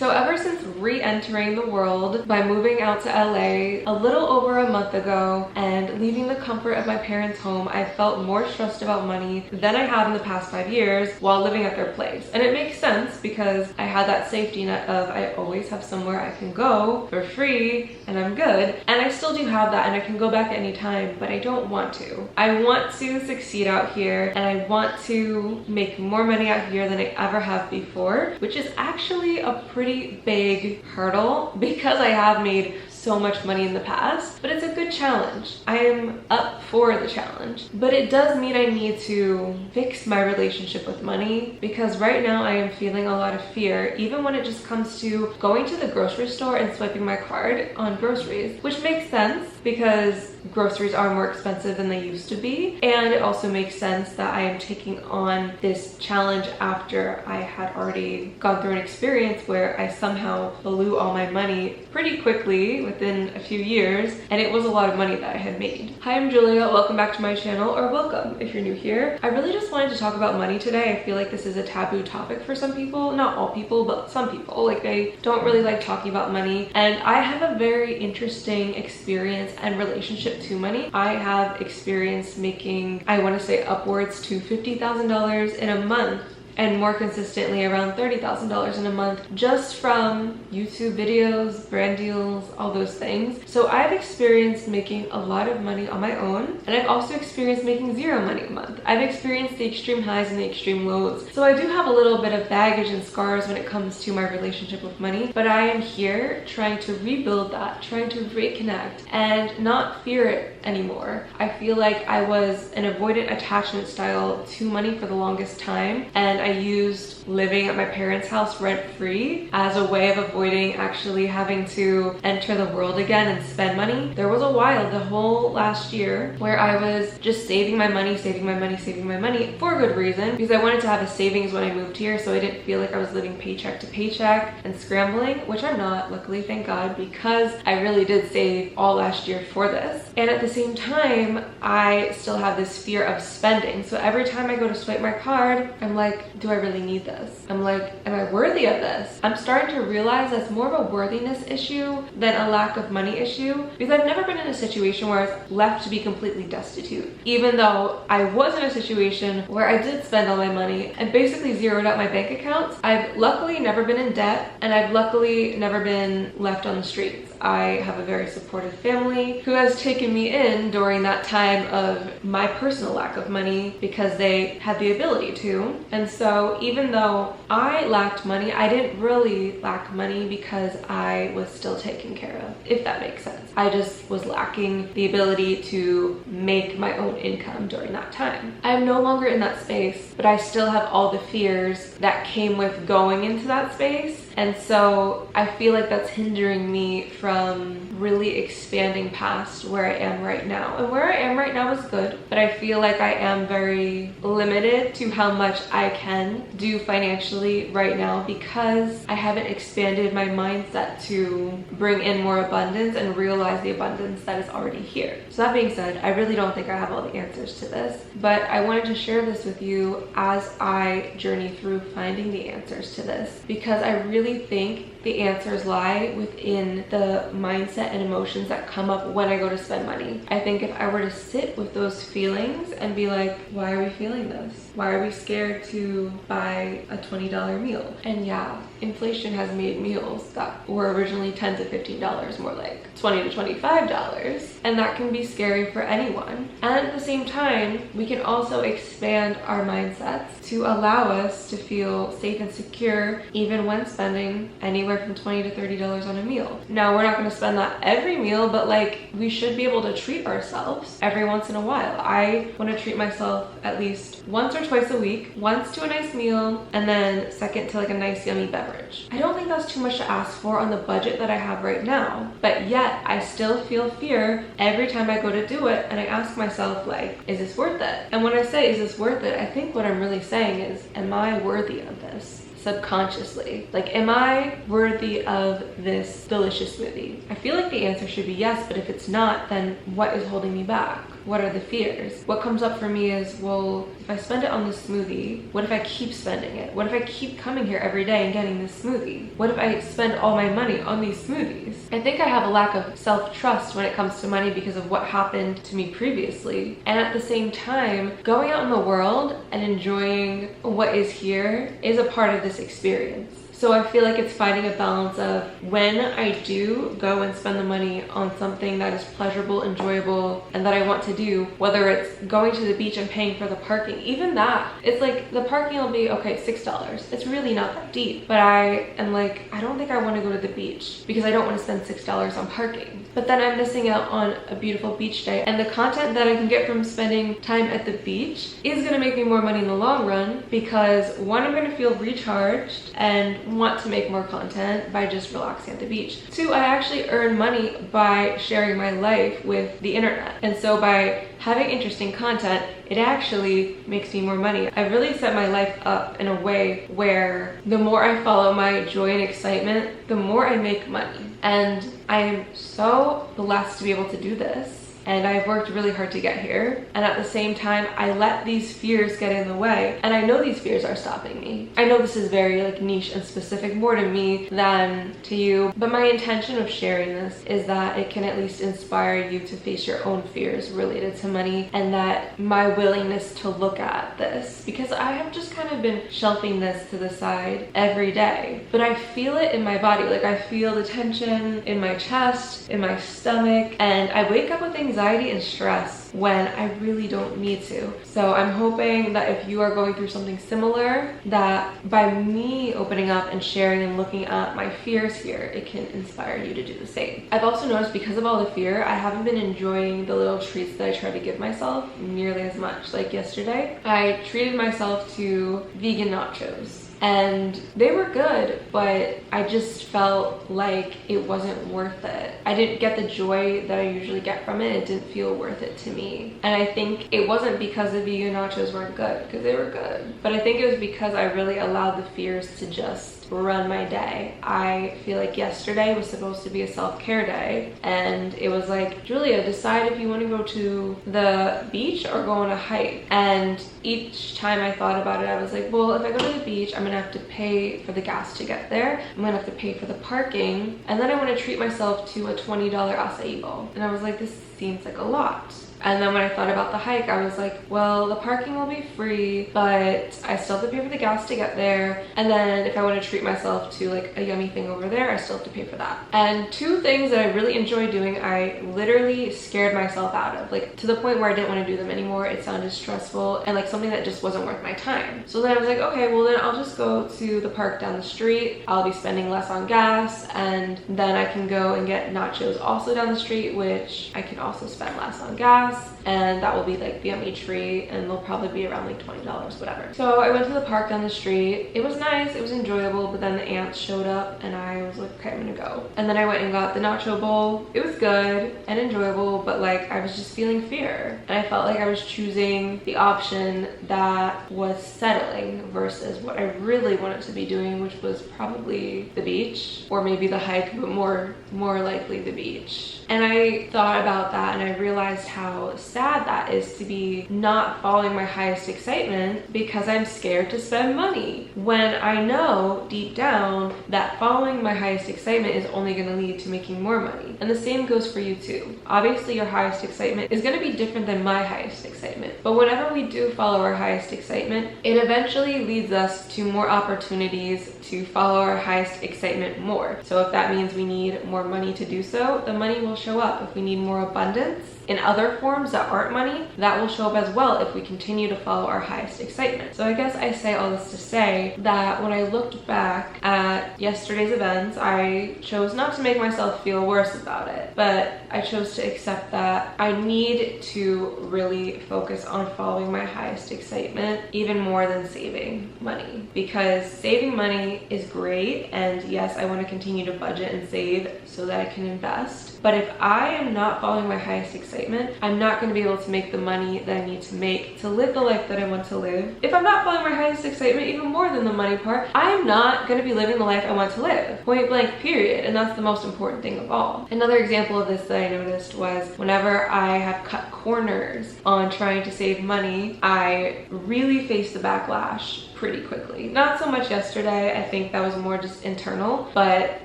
So ever since re-entering the world by moving out to LA a little over a month ago and leaving the comfort of my parents' home, I felt more stressed about money than I have in the past 5 years while living at their place. And it makes sense because I had that safety net of I always have somewhere I can go for free and I'm good. And I still do have that and I can go back at any time, but I don't want to. I want to succeed out here and I want to make more money out here than I ever have before, which is actually a pretty big hurdle because I have made so much money in the past, but it's a good challenge. I am up for the challenge, but it does mean I need to fix my relationship with money because right now I am feeling a lot of fear, even when it just comes to going to the grocery store and swiping my card on groceries, which makes sense because groceries are more expensive than they used to be. And it also makes sense that I am taking on this challenge after I had already gone through an experience where I somehow blew all my money pretty quickly within a few years, and it was a lot of money that I had made. Hi, I'm Julia. Welcome back to my channel, or welcome if you're new here. I really just wanted to talk about money today. I feel like this is a taboo topic for some people, not all people, but some people. Like, they don't really like talking about money, and I have a very interesting experience and relationship to money. I have experienced making, I want to say, upwards to $50,000 in a month, and more consistently around $30,000 in a month just from YouTube videos, brand deals, all those things. So I've experienced making a lot of money on my own, and I've also experienced making zero money a month. I've experienced the extreme highs and the extreme lows. So I do have a little bit of baggage and scars when it comes to my relationship with money, but I am here trying to rebuild that, trying to reconnect and not fear it anymore. I feel like I was an avoidant attachment style to money for the longest time, and I used living at my parents' house rent-free as a way of avoiding actually having to enter the world again and spend money. There was a while, the whole last year, where I was just saving my money, saving my money, saving my money for good reason, because I wanted to have a savings when I moved here so I didn't feel like I was living paycheck to paycheck and scrambling, which I'm not, luckily, thank God, because I really did save all last year for this. And at the same time, I still have this fear of spending. So every time I go to swipe my card, I'm like, do I really need this? I'm like, am I worthy of this? I'm starting to realize that's more of a worthiness issue than a lack of money issue, because I've never been in a situation where I was left to be completely destitute. Even though I was in a situation where I did spend all my money and basically zeroed out my bank accounts, I've luckily never been in debt, and I've luckily never been left on the streets. I have a very supportive family who has taken me in during that time of my personal lack of money because they had the ability to. And so even though I lacked money, I didn't really lack money because I was still taken care of, if that makes sense. I just was lacking the ability to make my own income during that time. I'm no longer in that space, but I still have all the fears that came with going into that space. And so I feel like that's hindering me from really expanding past where I am right now. And where I am right now is good, but I feel like I am very limited to how much I can do financially right now because I haven't expanded my mindset to bring in more abundance and realize the abundance that is already here. So that being said, I really don't think I have all the answers to this, but I wanted to share this with you as I journey through finding the answers to this, because I really think the answers lie within the mindset and emotions that come up when I go to spend money. I think if I were to sit with those feelings and be like, why are we feeling this? Why are we scared to buy a $20 meal? And yeah, inflation has made meals that were originally $10 to $15 more like $20 to $25, and that can be scary for anyone. And at the same time, we can also expand our mindsets to allow us to feel safe and secure even when spending anywhere from $20 to $30 on a meal. Now, we're not going to spend that every meal, but like, we should be able to treat ourselves every once in a while. I want to treat myself at least once or twice a week, once to a nice meal, and then second to like a nice yummy beverage. I don't think that's too much to ask for on the budget that I have right now, but yet I still feel fear every time I go to do it, and I ask myself, like, is this worth it? And when I say, is this worth it, I think what I'm really saying is, am I worthy of this? Subconsciously, like, am I worthy of this delicious smoothie? I feel like the answer should be yes, but if it's not, then what is holding me back? what are the fears? What comes up for me is, well, if I spend it on this smoothie, what if I keep spending it? What if I keep coming here every day and getting this smoothie? What if I spend all my money on these smoothies? I think I have a lack of self-trust when it comes to money because of what happened to me previously. And at the same time, going out in the world and enjoying what is here is a part of this experience. So I feel like it's finding a balance of when I do go and spend the money on something that is pleasurable, enjoyable, and that I want to do, whether it's going to the beach and paying for the parking, even that, it's like the parking will be, okay, $6. It's really not that deep. But I am like, I don't think I want to go to the beach because I don't want to spend $6 on parking. But then I'm missing out on a beautiful beach day. And the content that I can get from spending time at the beach is going to make me more money in the long run because one, I'm going to feel recharged and want to make more content by just relaxing at the beach. Two, I actually earn money by sharing my life with the internet. And so by having interesting content, it actually makes me more money. I've really set my life up in a way where the more I follow my joy and excitement, the more I make money. And I am so blessed to be able to do this. And I've worked really hard to get here. And at the same time, I let these fears get in the way. And I know these fears are stopping me. I know this is very like niche and specific, more to me than to you. But my intention of sharing this is that it can at least inspire you to face your own fears related to money, and that my willingness to look at this, because I have just kind of been shelving this to the side every day. But I feel it in my body. Like I feel the tension in my chest, in my stomach, and I wake up with anxiety and stress when I really don't need to. So I'm hoping that if you are going through something similar, that by me opening up and sharing and looking at my fears here, it can inspire you to do the same. I've also noticed because of all the fear, I haven't been enjoying the little treats that I try to give myself nearly as much. Like yesterday, I treated myself to vegan nachos. And they were good, but I just felt like it wasn't worth it. I didn't get the joy that I usually get from it. It didn't feel worth it to me. And I think it wasn't because the vegan nachos weren't good, because they were good. But I think it was because I really allowed the fears to just run my day. I feel like yesterday was supposed to be a self-care day, and it was like, Julia, decide if you want to go to the beach or go on a hike. And each time I thought about it, I was like, well, if I go to the beach, I'm gonna have to pay for the gas to get there. I'm gonna have to pay for the parking, and then I want to treat myself to a $20 acai bowl. And I was like, this seems like a lot. And then when I thought about the hike, I was like, well, the parking will be free, but I still have to pay for the gas to get there. And then if I want to treat myself to like a yummy thing over there, I still have to pay for that. And two things that I really enjoy doing, I literally scared myself out of, like to the point where I didn't want to do them anymore. It sounded stressful and like something that just wasn't worth my time. So then I was like, okay, well then I'll just go to the park down the street. I'll be spending less on gas, and then I can go and get nachos also down the street, which I can also spend less on gas. And that will be like the yummy treat, and they'll probably be around like $20, whatever. So I went to the park down the street. It was nice, it was enjoyable, but then the ants showed up and I was like, okay, I'm gonna go. And then I went and got the nacho bowl. It was good and enjoyable, but like I was just feeling fear. And I felt like I was choosing the option that was settling versus what I really wanted to be doing, which was probably the beach or maybe the hike, but more likely the beach. And I thought about that and I realized how sad that is to be not following my highest excitement because I'm scared to spend money, when I know deep down that following my highest excitement is only going to lead to making more money. And the same goes for you too. Obviously your highest excitement is going to be different than my highest excitement, but whenever we do follow our highest excitement, it eventually leads us to more opportunities to follow our highest excitement more. So if that means we need more money to do so, the money will show up. If we need more abundance in other forms that aren't money, that will show up as well if we continue to follow our highest excitement. So I guess I say all this to say that when I looked back at yesterday's events, I chose not to make myself feel worse about it, but I chose to accept that I need to really focus on following my highest excitement even more than saving money, because saving money is great, and yes, I want to continue to budget and save so that I can invest. But if I am not following my highest excitement, excitement, I'm not going to be able to make the money that I need to make to live the life that I want to live. If I'm not following my highest excitement, even more than the money part, I'm not going to be living the life I want to live. Point blank, period. And that's the most important thing of all. Another example of this that I noticed was whenever I have cut corners on trying to save money, I really face the backlash pretty quickly. Not so much yesterday, I think that was more just internal, but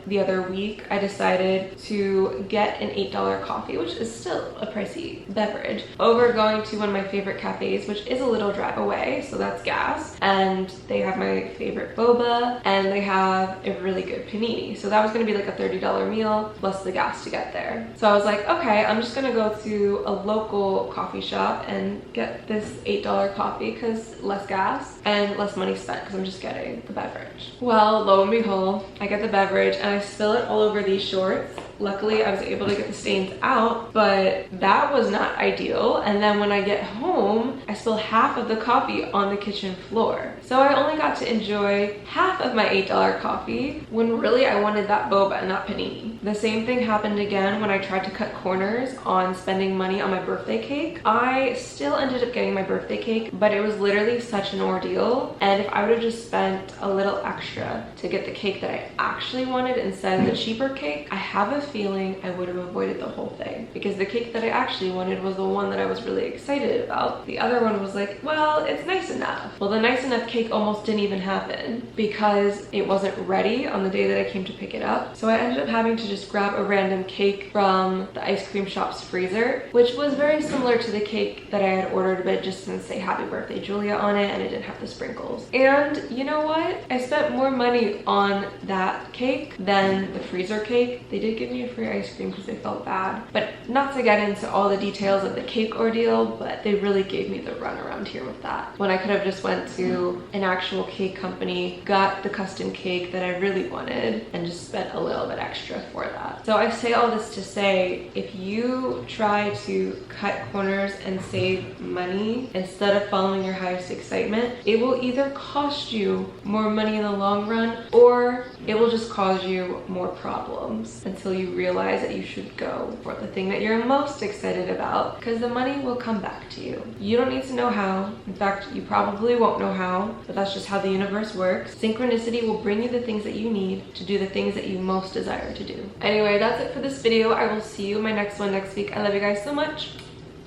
the other week I decided to get an $8 coffee, which is still a pricey beverage, over going to one of my favorite cafes, which is a little drive away, so that's gas, and they have my favorite boba, and they have a really good panini. So that was gonna be like a $30 meal, plus the gas to get there. So I was like, okay, I'm just gonna go to a local coffee shop and get this $8 coffee, because less gas and less money spent, because I'm just getting the beverage. Well, lo and behold, I get the beverage and I spill it all over these shorts. Luckily, I was able to get the stains out, but that was not ideal. And then when I get home, I spill half of the coffee on the kitchen floor. So I only got to enjoy half of my $8 coffee when really I wanted that boba and not panini. The same thing happened again when I tried to cut corners on spending money on my birthday cake. I still ended up getting my birthday cake, but it was literally such an ordeal. And if I would have just spent a little extra to get the cake that I actually wanted instead of the cheaper cake, I have a feeling I would have avoided the whole thing, because the cake that I actually wanted was the one that I was really excited about. The other one was like, well, it's nice enough. Well, the nice enough cake almost didn't even happen because it wasn't ready on the day that I came to pick it up. So I ended up having to just grab a random cake from the ice cream shop's freezer, which was very similar to the cake that I had ordered, but just didn't say happy birthday Julia on it, and it didn't have the sprinkles. And you know what? I spent more money on that cake than the freezer cake. They did give me a free ice cream because they felt bad, but not to get into all the details of the cake ordeal, but they really gave me the run around here with that, when I could have just went to an actual cake company, got the custom cake that I really wanted, and just spent a little bit extra for that. So I say all this to say, if you try to cut corners and save money instead of following your highest excitement, it will either cost you more money in the long run, or it will just cause you more problems until you realize that you should go for the thing that you're most excited about, because the money will come back to you. You don't need to know how. In fact, you probably won't know how, but that's just how the universe works. Synchronicity will bring you the things that you need to do the things that you most desire to do. Anyway, that's it for this video. I will see you in my next one next week. I love you guys so much.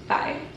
Bye.